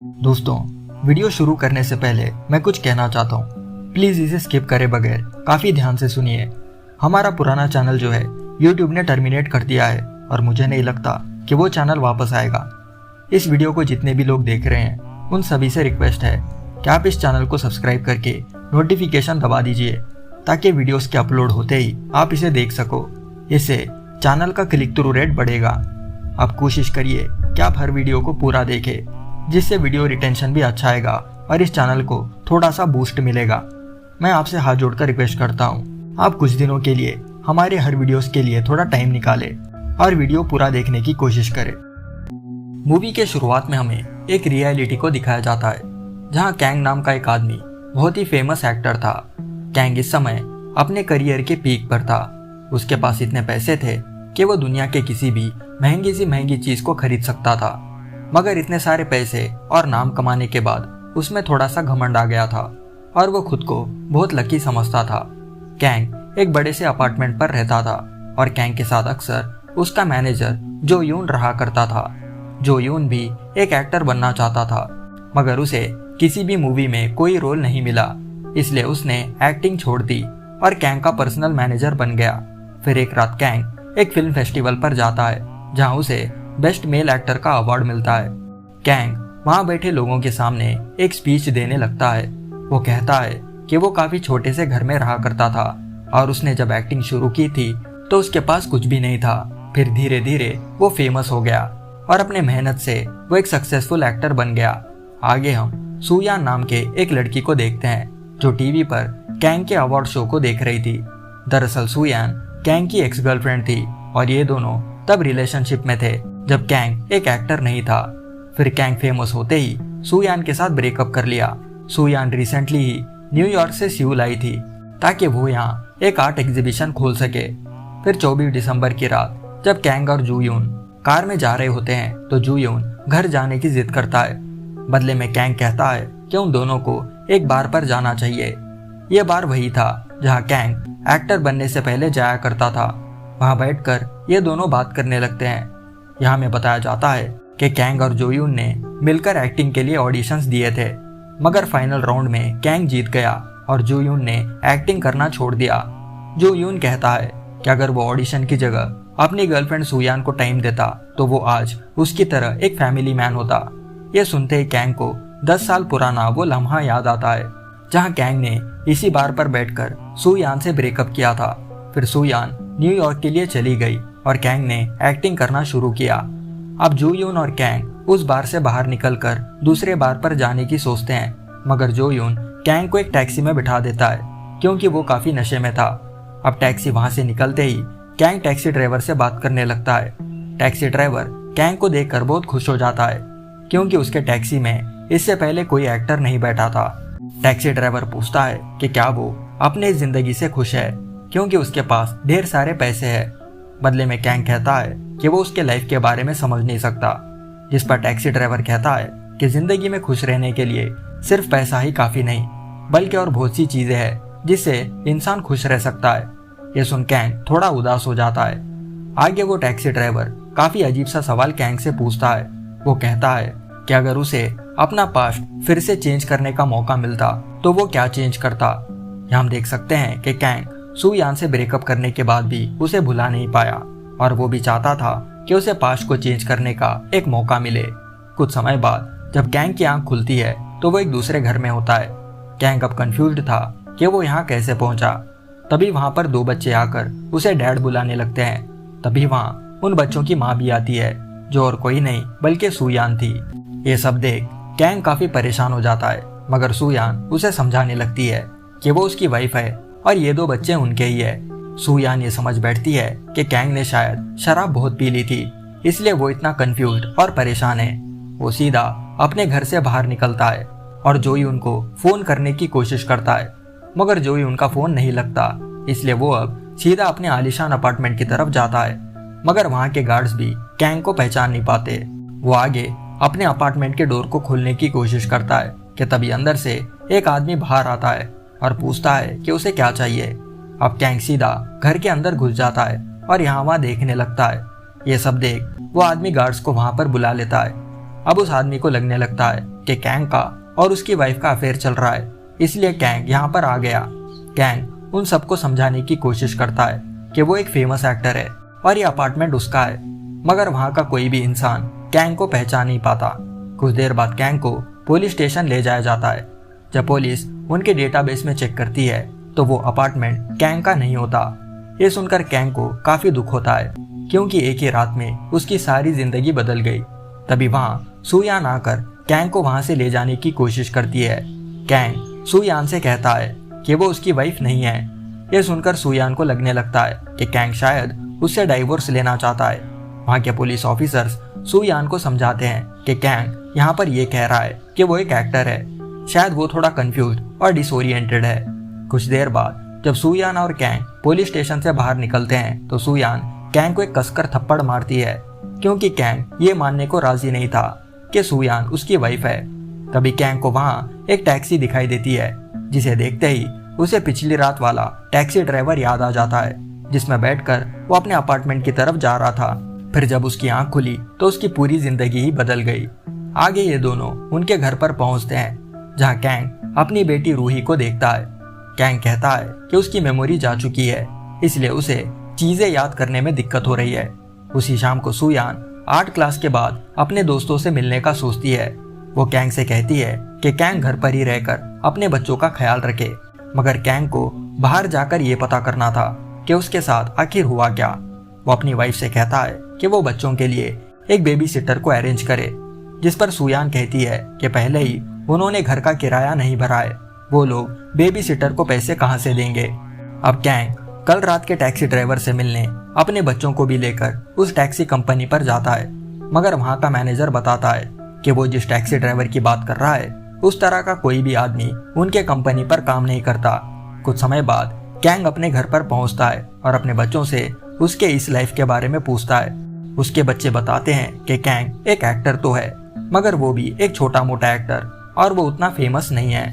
दोस्तों, वीडियो शुरू करने से पहले मैं कुछ कहना चाहता हूँ। प्लीज़ इसे स्किप करे बगैर काफ़ी ध्यान से सुनिए। हमारा पुराना चैनल जो है YouTube ने टर्मिनेट कर दिया है और मुझे नहीं लगता कि वो चैनल वापस आएगा। इस वीडियो को जितने भी लोग देख रहे हैं उन सभी से रिक्वेस्ट है कि आप इस चैनल को सब्सक्राइब करके नोटिफिकेशन दबा दीजिए ताकि वीडियोस के अपलोड होते ही आप इसे देख सको। इससे चैनल का क्लिक थ्रू रेट बढ़ेगा। आप कोशिश करिए कि आप हर वीडियो को पूरा देखें, जिससे वीडियो रिटेंशन भी अच्छा आएगा और इस चैनल को थोड़ा सा बूस्ट मिलेगा। मैं आपसे हाथ जोड़कर रिक्वेस्ट करता हूँ, आप कुछ दिनों के लिए हमारे हर वीडियोस के लिए थोड़ा टाइम निकालें और वीडियो पूरा देखने की कोशिश करें। मूवी के शुरुआत में हमें एक रियलिटी को दिखाया जाता है, जहाँ कैंग नाम का एक आदमी बहुत ही फेमस एक्टर था। कैंग इस समय अपने करियर के पीक पर था। उसके पास इतने पैसे थे कि वो दुनिया के किसी भी महंगी सी महंगी चीज को खरीद सकता था। मगर इतने सारे पैसे और नाम कमाने के बाद उसमें थोड़ा सा घमंड आ गया था और वो खुद को बहुत लकी समझता था। कैंग एक बड़े से अपार्टमेंट पर रहता था और कैंग के साथ अक्सर उसका मैनेजर जो यून रहा करता था। जो यून भी एक एक्टर बनना चाहता था, मगर उसे किसी भी मूवी में कोई रोल नहीं मिला, इसलिए उसने एक्टिंग छोड़ दी और कैंग का पर्सनल मैनेजर बन गया। फिर एक रात कैंग एक फिल्म फेस्टिवल पर जाता है, जहां उसे बेस्ट मेल एक्टर का अवार्ड मिलता है। कैंग वहां बैठे लोगों के सामने एक स्पीच देने लगता है। वो कहता है कि वो काफी छोटे से घर में रहा करता था और उसने जब एक्टिंग शुरू की थी तो उसके पास कुछ भी नहीं था। फिर धीरे धीरे वो फेमस हो गया और अपने मेहनत से वो एक सक्सेसफुल एक्टर बन गया। आगे हम सुयान नाम के एक लड़की को देखते हैं, जो टीवी पर कैंग के अवार्ड शो को देख रही थी। दरअसल सुयान कैंग की एक्स गर्लफ्रेंड थी और ये दोनों तब रिलेशनशिप में थे जब कैंग एक एक्टर नहीं था। फिर कैंग फेमस होते ही सुयान के साथ ब्रेकअप कर लिया। सुयान रिसेंटली ही न्यूयॉर्क से सियोल आई थी ताकि वो यहाँ एक आर्ट एग्जीबिशन खोल सके। फिर 24 दिसंबर की रात जब कैंग और जूयून कार में जा रहे होते हैं तो जूयून घर जाने की जिद करता है। बदले में कैंग कहता है कि उन दोनों को एक बार पर जाना चाहिए। ये बार वही था जहाँ कैंग एक्टर बनने से पहले जाया करता था। वहाँ बैठकर ये दोनों बात करने लगते हैं। यहाँ में बताया जाता है कि कैंग और जोयून ने मिलकर एक्टिंग के लिए ऑडिशंस दिए थे, मगर फाइनल राउंड में कैंग जीत गया और जोयून ने एक्टिंग करना छोड़ दिया। जोयून कहता है कि अगर वो ऑडिशन की जगह अपनी गर्लफ्रेंड सुयान को टाइम देता तो वो आज उसकी तरह एक फैमिली मैन होता। ये सुनते ही कैंग को 10 साल पुराना वो लम्हा याद आता है, जहाँ कैंग ने इसी बार पर बैठकर सुयान से ब्रेकअप किया था। फिर सुयान न्यूयॉर्क के लिए चली गई और कैंग ने एक्टिंग करना शुरू किया। अब जूयून और कैंग उस बार से बाहर निकलकर दूसरे बार पर जाने की सोचते हैं, मगर जूयून कैंग को एक टैक्सी में बिठा देता है क्योंकि वो काफी नशे में था। अब टैक्सी वहां से निकलते ही कैंग टैक्सी ड्राइवर से बात करने लगता है। टैक्सी ड्राइवर कैंग को देखकर बहुत खुश हो जाता है क्योंकि उसके टैक्सी में इससे पहले कोई एक्टर नहीं बैठा था। टैक्सी ड्राइवर पूछता है कि क्या वो अपने जिंदगी से खुश है क्योंकि उसके पास ढेर सारे पैसे हैं। बदले में कैंग कहता है कि वो उसके लाइफ के बारे में समझ नहीं सकता, जिस पर टैक्सी ड्राइवर कहता है कि जिंदगी में खुश रहने के लिए सिर्फ पैसा ही काफी नहीं, बल्कि और बहुत सी चीजें हैं जिससे इंसान खुश रह सकता है। ये सुन कैंग थोड़ा उदास हो जाता है। आगे वो टैक्सी ड्राइवर काफी अजीब सा सवाल कैंग से पूछता है। वो कहता है कि अगर उसे अपना पास्ट फिर से चेंज करने का मौका मिलता तो वो क्या चेंज करता। यहाँ हम देख सकते हैं कि कैंग सुयान से ब्रेकअप करने के बाद भी उसे भुला नहीं पाया और वो भी चाहता था कि उसे पास्ट को चेंज करने का एक मौका मिले। कुछ समय बाद जब कैंग की आंख खुलती है तो वो एक दूसरे घर में होता है। कैंग अब कंफ्यूज्ड था कि वो यहाँ कैसे पहुंचा। तभी वहां पर 2 बच्चे आकर उसे डैड बुलाने लगते हैं। तभी वहां उन बच्चों की माँ भी आती है, जो और कोई नहीं बल्कि सुयान थी। ये सब देख कैंग काफी परेशान हो जाता है, मगर सुयान उसे समझाने लगती है कि वो उसकी वाइफ है और ये 2 बच्चे उनके ही है। सुयान ये समझ बैठती है कि कैंग ने शायद शराब बहुत पी ली थी, इसलिए वो इतना कंफ्यूज्ड और परेशान है। वो सीधा अपने घर से बाहर निकलता है और जोयून को फोन करने की कोशिश करता है, मगर जोयून का फोन नहीं लगता, इसलिए वो अब सीधा अपने आलीशान अपार्टमेंट की तरफ जाता है। मगर वहाँ के गार्ड्स भी कैंग को पहचान नहीं पाते। वो आगे अपने अपार्टमेंट के डोर को खोलने की कोशिश करता है कि तभी अंदर से एक आदमी बाहर आता है और पूछता है कि उसे क्या चाहिए। अब कैंग सीधा घर के अंदर घुस जाता है और यहाँ वहाँ देखने लगता है। ये सब देख वो आदमी गार्ड्स को वहां पर बुला लेता है अब उस आदमी को लगने लगता है कि कैंग का और उसकी वाइफ का अफेयर चल रहा है, इसलिए कैंग यहाँ पर आ गया। कैंग उन सबको समझाने की कोशिश करता है कि वो एक फेमस एक्टर है और ये अपार्टमेंट उसका है, मगर वहाँ का कोई भी इंसान कैंग को पहचान नहीं पाता। कुछ देर बाद कैंग को पुलिस स्टेशन ले जाया जाता है। जब पुलिस उनके डेटाबेस में चेक करती है तो वो अपार्टमेंट कैंग का नहीं होता। ये सुनकर कैंग को काफी दुख होता है, क्योंकि एक ही रात में उसकी सारी जिंदगी बदल गई। तभी वहाँ सुयान आकर कैंग को वहाँ से ले जाने की कोशिश करती है। कैंग सुयान से कहता है कि वो उसकी वाइफ नहीं है। ये सुनकर सुयान को लगने लगता है कि कैंग शायद उससे डाइवोर्स लेना चाहता है। वहाँ के पुलिस ऑफिसर्स सुयान को समझाते हैं कि कैंग यहाँ पर ये कह रहा है कि वो एक एक्टर है, शायद वो थोड़ा कंफ्यूज और डिसोरिएंटेड है। कुछ देर बाद जब सुयान और कैंग पुलिस स्टेशन से बाहर निकलते हैं तो सुयान कैंग को एक कसकर थप्पड़ मारती है, क्योंकि कैंग ये मानने को राजी नहीं था कि सुयान उसकी वाइफ है। तभी कैंग को वहाँ एक टैक्सी दिखाई देती है, जिसे देखते ही उसे पिछली रात वाला टैक्सी ड्राइवर याद आ जाता है, जिसमें बैठकर वो अपने अपार्टमेंट की तरफ जा रहा था। फिर जब उसकी आंख खुली तो उसकी पूरी जिंदगी ही बदल गई। आगे ये दोनों उनके घर पर पहुंचते हैं, जहां कैंग अपनी बेटी रूही को देखता है। कैंग कहता है कि उसकी मेमोरी जा चुकी है, इसलिए उसे चीजें याद करने में दिक्कत हो रही है। उसी शाम को सुयान आर्ट क्लास के बाद अपने दोस्तों से मिलने का सोचती है। वो कैंग से कहती है कि कैंग घर पर ही रहकर अपने बच्चों का ख्याल रखे, मगर कैंग को बाहर जाकर ये पता करना था कि उसके साथ आखिर हुआ क्या। वो अपनी वाइफ से कहता है कि वो बच्चों के लिए एक बेबी सिटर को अरेंज करे, जिस पर सुयान कहती है कि पहले ही उन्होंने घर का किराया नहीं भरा है, वो लोग बेबी सिटर को पैसे कहां से देंगे। अब कैंग कल रात के टैक्सी ड्राइवर से मिलने अपने बच्चों को भी लेकर उस टैक्सी कंपनी पर जाता है, मगर वहां का मैनेजर बताता है कि वो जिस टैक्सी ड्राइवर की बात कर रहा है उस तरह का कोई भी आदमी उनके कंपनी पर काम नहीं करता। कुछ समय बाद कैंग अपने घर पर पहुंचता है और अपने बच्चों से उसके इस लाइफ के बारे में पूछता है। उसके बच्चे बताते हैं कि कैंग एक एक्टर तो है, मगर वो भी एक छोटा मोटा एक्टर, और वो उतना फेमस नहीं है।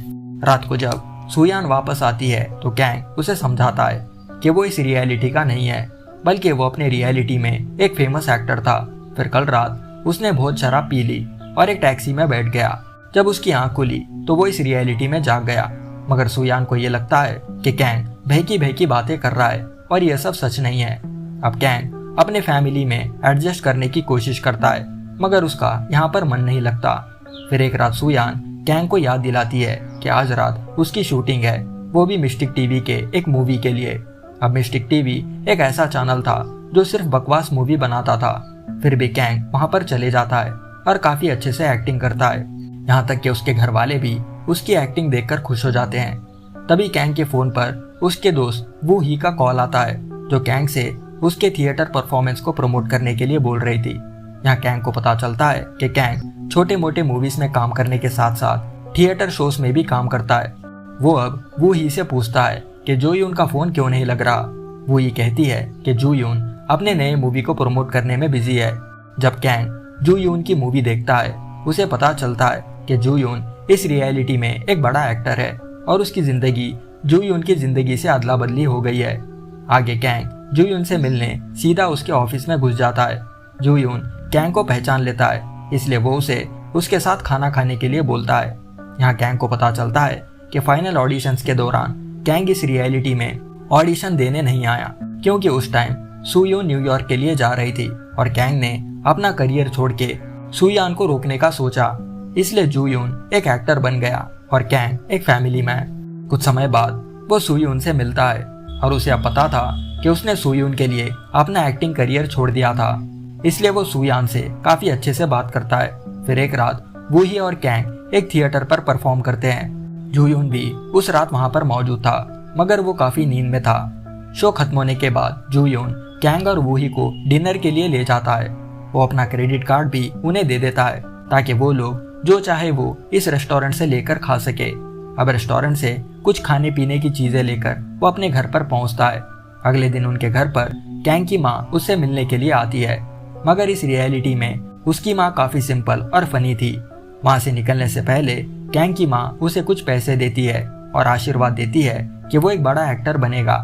रात को जब सुयान वापस आती है तो कैंग उसे समझाता है कि वो इस रियलिटी का नहीं है, बल्कि वो अपने रियलिटी में एक फेमस एक्टर था। फिर कल रात उसने बहुत शराब पी ली और एक टैक्सी में बैठ गया। जब उसकी आंख खुली तो वो इस रियलिटी में जाग गया, मगर सुयान को ये लगता है कि कैंग बहकी बहकी बातें कर रहा है और ये सब सच नहीं है। अब कैंग अपने फैमिली में एडजस्ट करने की कोशिश करता है, मगर उसका यहाँ पर मन नहीं लगता। फिर एक रात सुयान कैंग को याद दिलाती है कि आज रात उसकी शूटिंग है, वो भी मिस्टिक टीवी के एक मूवी के लिए। अब मिस्टिक टीवी एक ऐसा चैनल था जो सिर्फ बकवास मूवी बनाता था। फिर भी कैंग वहाँ पर चले जाता है और काफी अच्छे से एक्टिंग करता है, यहाँ तक कि उसके घर वाले भी उसकी एक्टिंग देखकर खुश हो जाते हैं। तभी कैंग के फोन पर उसके दोस्त वू ही का कॉल आता है, जो कैंग से उसके थिएटर परफॉर्मेंस को प्रमोट करने के लिए बोल रही थी। यहाँ कैंग को पता चलता है कि कैंग छोटे मोटे मूवीज में काम करने के साथ साथ थिएटर शोज में भी काम करता है। वो अब वू ही से पूछता है कि जो यून का फोन क्यों नहीं लग रहा। वो ही कहती है कि जू यून अपने नए मूवी को प्रमोट करने में बिजी है। जब कैंग जू यून की मूवी देखता है उसे पता चलता है कि जू यून इस रियलिटी में एक बड़ा एक्टर है और उसकी जिंदगी जू यून की जिंदगी से अदला बदली हो गई है। आगे कैंग जू यून से मिलने सीधा उसके ऑफिस में घुस जाता है। जू यून कैंग को पहचान लेता है, इसलिए वो उसे उसके साथ खाना खाने के लिए बोलता है। यहाँ कैंग को पता चलता है कि फाइनल ऑडिशंस के दौरान कैंग इस रियलिटी में ऑडिशन देने नहीं आया, क्योंकि उस टाइम सुयून न्यूयॉर्क के लिए जा रही थी और कैंग ने अपना करियर छोड़ के सुयान को रोकने का सोचा। इसलिए जू यून एक एक्टर बन गया और कैंग एक फैमिली मैन। कुछ समय बाद वो सुयून से मिलता है और उसे अब पता था कि उसने सुयून के लिए अपना एक्टिंग करियर छोड़ दिया था, इसलिए वो सुयान से काफी अच्छे से बात करता है। फिर एक रात वो ही और कैंग एक थिएटर पर परफॉर्म करते हैं। जूयून भी उस रात वहां पर मौजूद था, मगर वो काफी नींद में था। शो खत्म होने के बाद जूयून कैंग और वूही को डिनर के लिए ले जाता है। वो अपना क्रेडिट कार्ड भी उन्हें दे देता है ताकि वो लोग जो चाहे वो इस रेस्टोरेंट से लेकर खा सके। अब रेस्टोरेंट से कुछ खाने पीने की चीजें लेकर वो अपने घर पर पहुंचता है। अगले दिन उनके घर पर कैंग की माँ उससे मिलने के लिए आती है, मगर इस रियलिटी में उसकी माँ काफी सिंपल और फनी थी। वहां से निकलने से पहले कैंग की माँ उसे कुछ पैसे देती है और आशीर्वाद देती है कि वो एक बड़ा एक्टर बनेगा।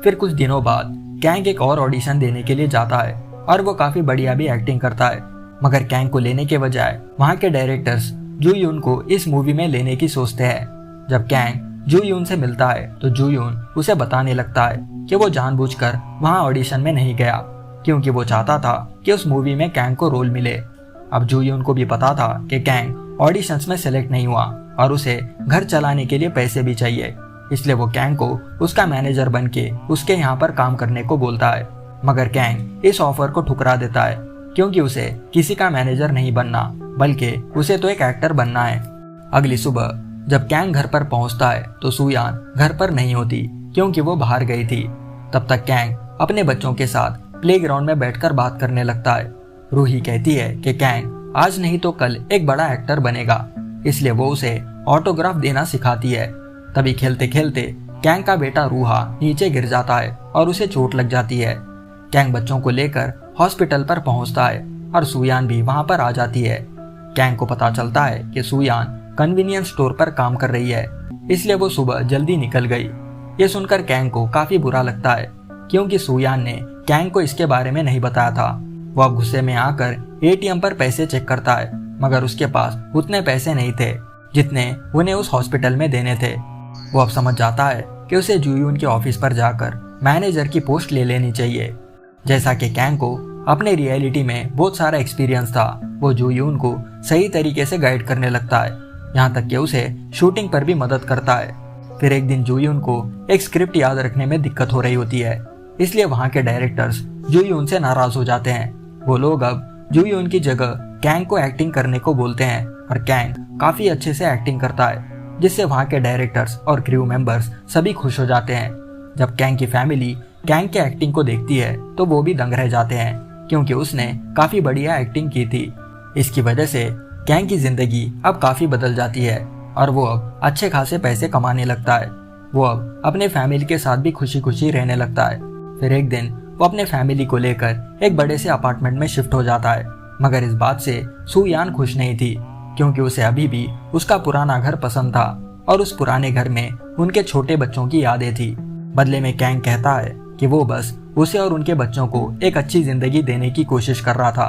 फिर कुछ दिनों बाद कैंग एक और ऑडिशन देने के लिए जाता है और वो काफी बढ़िया भी एक्टिंग करता है, मगर कैंग को लेने के बजाय वहाँ के डायरेक्टर्स जू यून को इस मूवी में लेने की सोचते हैं। जब कैंग जू यून से मिलता है तो जू यून उसे बताने लगता है कि वो जानबूझकर वहाँ ऑडिशन में नहीं गया क्योंकि वो चाहता था कि उस मूवी में कैंग को रोल मिले। अब जू यून को भी पता था कि कैंग ऑडिशंस में सेलेक्ट नहीं हुआ और उसे घर चलाने के लिए पैसे भी चाहिए, इसलिए वो कैंग को उसका मैनेजर बन के उसके यहाँ पर काम करने को बोलता है। मगर कैंग इस ऑफर को ठुकरा देता है क्योंकि उसे किसी का मैनेजर नहीं बनना बल्कि उसे तो एक एक्टर बनना है। अगली सुबह जब कैंग घर पर पहुंचता है तो सुयान घर पर नहीं होती क्योंकि वो बाहर गई थी। तब तक कैंग अपने बच्चों के साथ प्लेग्राउंड में बैठकर बात करने लगता है। रूही कहती है कि कैंग आज नहीं तो कल एक बड़ा एक्टर बनेगा, इसलिए वो उसे ऑटोग्राफ देना सिखाती है। तभी खेलते खेलते कैंग का बेटा रूहा नीचे गिर जाता है और उसे चोट लग जाती है। कैंग बच्चों को लेकर हॉस्पिटल पर पहुंचता है और सुयान भी वहां पर आ जाती है। कैंग को पता चलता है कि सुयान कन्वीनियंस स्टोर पर काम कर रही है, इसलिए वो सुबह जल्दी निकल गई। ये सुनकर कैंग को काफी बुरा लगता है क्योंकि सुयान ने कैंग को इसके बारे में नहीं बताया था। वो अब गुस्से में आकर एटीएम पर पैसे चेक करता है मगर उसके पास उतने पैसे नहीं थे जितने उन्हें उस हॉस्पिटल में देने थे। वो अब समझ जाता है कि उसे जू यून के ऑफिस पर जाकर मैनेजर की पोस्ट ले लेनी चाहिए। जैसा कि कैंग को अपने रियलिटी में बहुत सारा एक्सपीरियंस था, वो जू यून को सही तरीके से गाइड करने लगता है, यहाँ तक कि उसे शूटिंग पर भी मदद करता है। फिर एक दिन जू यून को एक स्क्रिप्ट याद रखने में दिक्कत हो रही होती है, इसलिए वहाँ के डायरेक्टर्स जू यून से नाराज हो जाते हैं। वो लोग अब जू यून की जगह कैंग को एक्टिंग करने को बोलते हैं और कैंग काफी अच्छे से एक्टिंग करता है, जिससे वहाँ के डायरेक्टर्स और क्रू मेंबर्स सभी खुश हो जाते हैं। जब कैंग की फैमिली कैंग के एक्टिंग को देखती है तो वो भी दंग रह जाते हैं क्योंकि उसने काफी बढ़िया एक्टिंग की थी। इसकी वजह से कैंग की जिंदगी अब काफी बदल जाती है और वो अब अच्छे खासे पैसे कमाने लगता है। वो अब अपने फैमिली के साथ भी खुशी खुशी रहने लगता है। फिर एक दिन वो अपने फैमिली को लेकर एक बड़े से अपार्टमेंट में शिफ्ट हो जाता है, मगर इस बात से सुयान खुश नहीं थी क्योंकि उसे अभी भी उसका पुराना घर पसंद था और उस पुराने घर में उनके छोटे बच्चों की यादें थी। बदले में कैंग कहता है कि वो बस उसे और उनके बच्चों को एक अच्छी जिंदगी देने की कोशिश कर रहा था।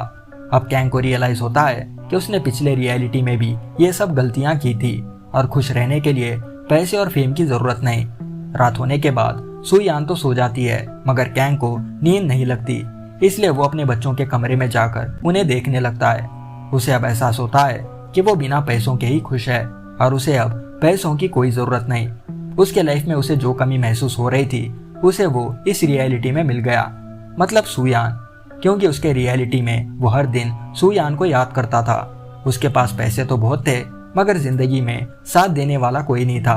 अब कैंग को रियलाइज होता है कि उसने पिछले रियलिटी में भी ये सब गलतियां की थी और खुश रहने के लिए पैसे और फेम की जरूरत नहीं। रात होने के बाद सुयान तो सो जाती है मगर कैंग को नींद नहीं लगती, इसलिए वो अपने बच्चों के कमरे में जाकर उन्हें देखने लगता है। उसे अब एहसास होता है कि वो बिना पैसों के ही खुश है और उसे अब पैसों की कोई जरूरत नहीं। उसके लाइफ में उसे जो कमी महसूस हो रही थी उसे वो इस रियलिटी में मिल गया, मतलब सुयान, क्योंकि उसके रियलिटी में वो हर दिन सुयान को याद करता था। उसके पास पैसे तो बहुत थे मगर जिंदगी में साथ देने वाला कोई नहीं था।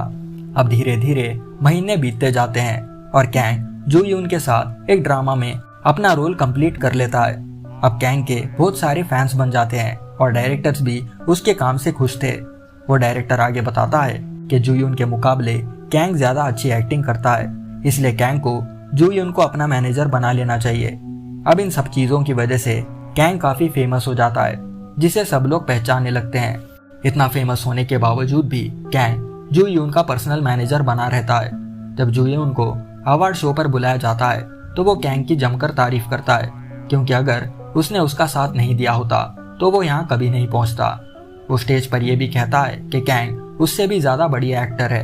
अब धीरे धीरे महीने बीतते जाते हैं और कैंग जू यून के साथ एक ड्रामा में अपना रोल कंप्लीट कर लेता है। अब कैंग के बहुत सारे फैंस बन जाते हैं और डायरेक्टर्स भी उसके काम से खुश थे। वो डायरेक्टर आगे बताता है कि जू यून के मुकाबले कैंग ज्यादा अच्छी एक्टिंग करता है, इसलिए कैंग को जू यून को अपना मैनेजर बना लेना चाहिए। अब इन सब चीजों की वजह से कैंग काफी फेमस हो जाता है, जिसे सब लोग पहचानने लगते हैं। इतना फेमस होने के बावजूद भी कैंग जू यून का पर्सनल मैनेजर बना रहता है। जब जू यून को अवार्ड शो पर बुलाया जाता है तो वो कैंग की जमकर तारीफ करता है क्योंकि अगर उसने उसका साथ नहीं दिया होता तो वो यहाँ कभी नहीं पहुँचता। वो स्टेज पर यह भी कहता है कि कैंग उससे भी ज्यादा बढ़िया एक्टर है।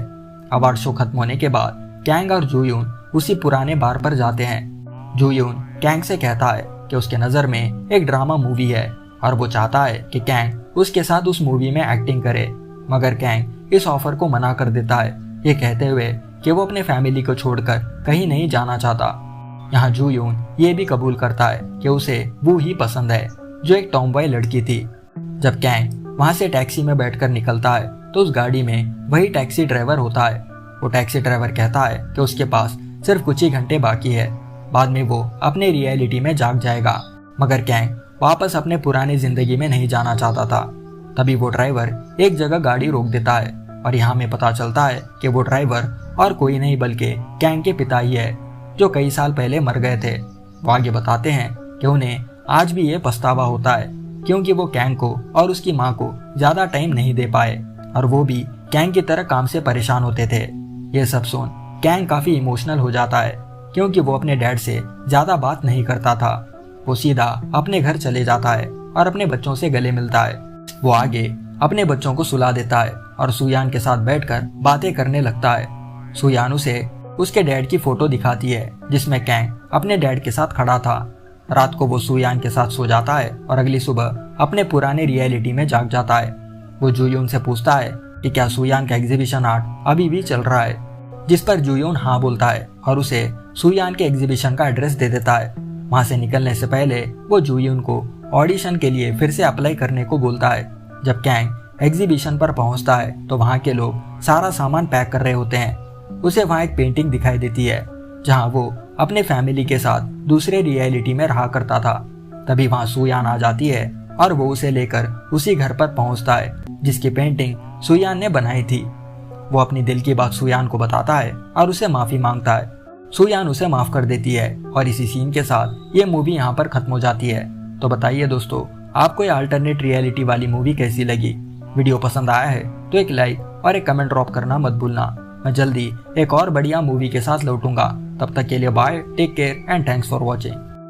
अवार्ड शो खत्म होने के बाद कैंग और जू यून उसी पुराने बार पर जाते हैं। जू यून कैंग से कहता है कि उसके नजर में एक ड्रामा मूवी है और वो चाहता है कि कैंग उसके साथ उस मूवी में एक्टिंग करे, मगर कैंग इस ऑफर को मना कर देता है, ये कहते हुए कि वो अपने फैमिली को छोड़कर कहीं नहीं जाना चाहता। यहाँ जू यून ये भी कबूल करता है कि उसे वो ही पसंद है जो एक टॉमबॉय लड़की थी। जब कैंग वहाँ से टैक्सी में बैठकर निकलता है तो उस गाड़ी में वही टैक्सी ड्राइवर होता है। वो टैक्सी ड्राइवर कहता है कि उसके पास सिर्फ कुछ ही घंटे बाकी है, बाद में वो अपने रियलिटी में जाग जाएगा, मगर कैंग वापस अपने पुरानी जिंदगी में नहीं जाना चाहता था। तभी वो ड्राइवर एक जगह गाड़ी रोक देता है और यहाँ में पता चलता है कि वो ड्राइवर और कोई नहीं बल्कि कैंग के पिता ही है जो कई साल पहले मर गए थे। वो आगे बताते हैं कि उन्हें आज भी ये पछतावा होता है क्योंकि वो कैंग को और उसकी माँ को ज्यादा टाइम नहीं दे पाए और वो भी कैंग की तरह काम से परेशान होते थे। ये सब सुन कैंग काफी इमोशनल हो जाता है क्योंकि वो अपने डैड से ज्यादा बात नहीं करता था। वो सीधा अपने घर चले जाता है और अपने बच्चों से गले मिलता है। वो आगे अपने बच्चों को सुला देता है और सुयान के साथ बैठकर बातें करने लगता है। सुयान उसे उसके डैड की फोटो दिखाती है जिसमें कैंग अपने डैड के साथ खड़ा था। रात को वो सुयान के साथ सो जाता है और अगली सुबह अपने पुराने रियलिटी में जाग जाता है। वो जुयून से पूछता है कि क्या सुयान का एग्जीबिशन आर्ट अभी भी चल रहा है, जिस पर जुयून हाँ बोलता है और उसे सुयान के एग्जीबिशन का एड्रेस दे देता है। वहाँ से निकलने से पहले वो जुयून को ऑडिशन के लिए फिर से अप्लाई करने को बोलता है। जब कैंग एग्जीबिशन पर पहुंचता है तो वहाँ के लोग सारा सामान पैक कर रहे होते हैं। उसे वहाँ एक पेंटिंग दिखाई देती है जहाँ वो अपने फैमिली के साथ दूसरे रियलिटी में रहा करता था। तभी वहाँ सुयान आ जाती है और वो उसे लेकर उसी घर पर पहुंचता है जिसकी पेंटिंग सुयान ने बनाई थी। वो अपनी दिल की बात सुयान को बताता है और उसे माफी मांगता है। सुयान उसे माफ कर देती है और इसी सीन के साथ ये मूवी यहाँ पर खत्म हो जाती है। तो बताइए दोस्तों, आपको ये अल्टरनेट रियलिटी वाली मूवी कैसी लगी? वीडियो पसंद आया है तो एक लाइक और एक कमेंट ड्रॉप करना मत भूलना। मैं जल्दी एक और बढ़िया मूवी के साथ लौटूंगा। तब तक के लिए bye, take care and thanks for watching.